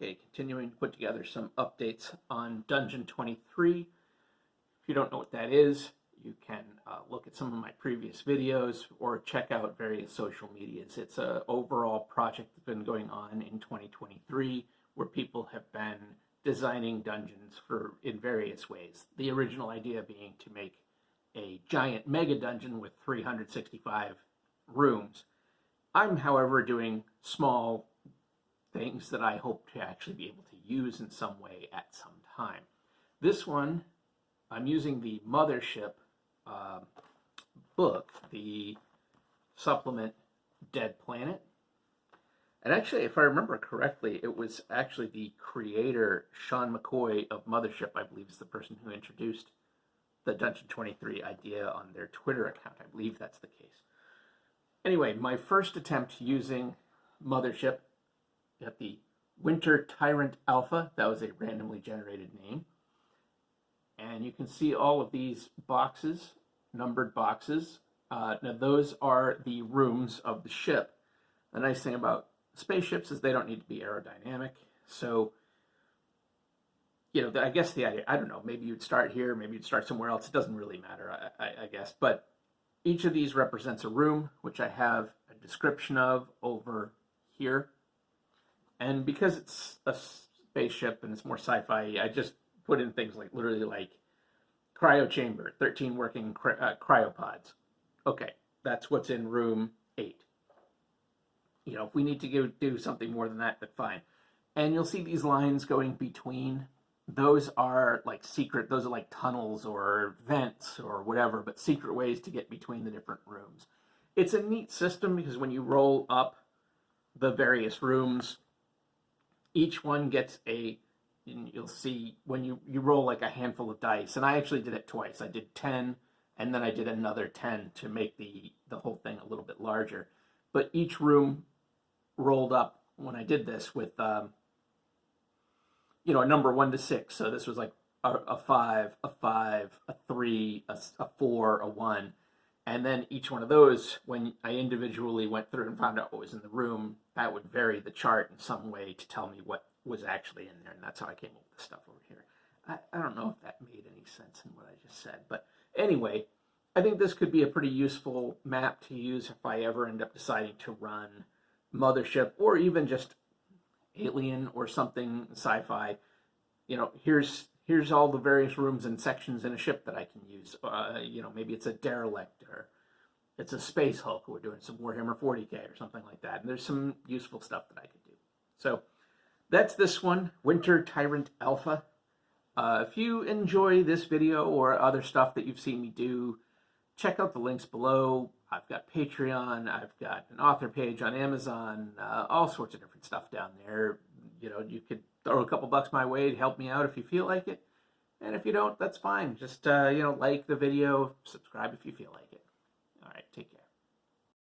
Okay, continuing to put together some updates on Dungeon 23. If you don't know what that is, you can look at some of my previous videos or check out various social medias. It's an overall project that's been going on in 2023 where people have been designing dungeons in various ways. The original idea being to make a giant mega dungeon with 365 rooms. I'm, however, doing small things that I hope to actually be able to use in some way at some time. This one, I'm using the Mothership book, the supplement Dead Planet. And actually, if I remember correctly, it was actually the creator, Sean McCoy of Mothership, I believe is the person who introduced the Dungeon 23 idea on their Twitter account. I believe that's the case. Anyway, my first attempt using Mothership at the Winter Tyrant Alpha, that was a randomly generated name. And you can see all of these boxes, numbered boxes. Now those are the rooms of the ship. The nice thing about spaceships is they don't need to be aerodynamic. So, you know, I guess the idea, I don't know, maybe you'd start here, maybe you'd start somewhere else. It doesn't really matter, I guess. But each of these represents a room, which I have a description of over here. And because it's a spaceship and it's more sci-fi, I just put in things like literally like cryo chamber, 13 working cryopods. Okay, that's what's in room 8. You know, if we need to do something more than that, then fine. And you'll see these lines going between. Those are like secret, those are like tunnels or vents or whatever, but secret ways to get between the different rooms. It's a neat system because when you roll up the various rooms, each one gets you'll see when you roll like a handful of dice, and I actually did it twice. I did 10, and then I did another 10 to make the whole thing a little bit larger. But each room rolled up when I did this with, you know, a number 1 to 6. So this was like a 5, a 3, a 4, a 1. And then each one of those, when I individually went through and found out what was in the room, that would vary the chart in some way to tell me what was actually in there. And that's how I came up with the stuff over here. I don't know if that made any sense in what I just said. But anyway, I think this could be a pretty useful map to use if I ever end up deciding to run Mothership or even just Alien or something sci-fi. You know, here's all the various rooms and sections in a ship that I can use. You know, maybe it's a derelict or it's a space Hulk. We're doing some Warhammer 40K or something like that. And there's some useful stuff that I could do. So that's this one, Winter Tyrant Alpha. If you enjoy this video or other stuff that you've seen me do, check out the links below. I've got Patreon, I've got an author page on Amazon, all sorts of different stuff down there. You know, you could throw a couple bucks my way to help me out if you feel like it. And if you don't, that's fine. Just, you know, like the video, subscribe if you feel like it. All right, take care.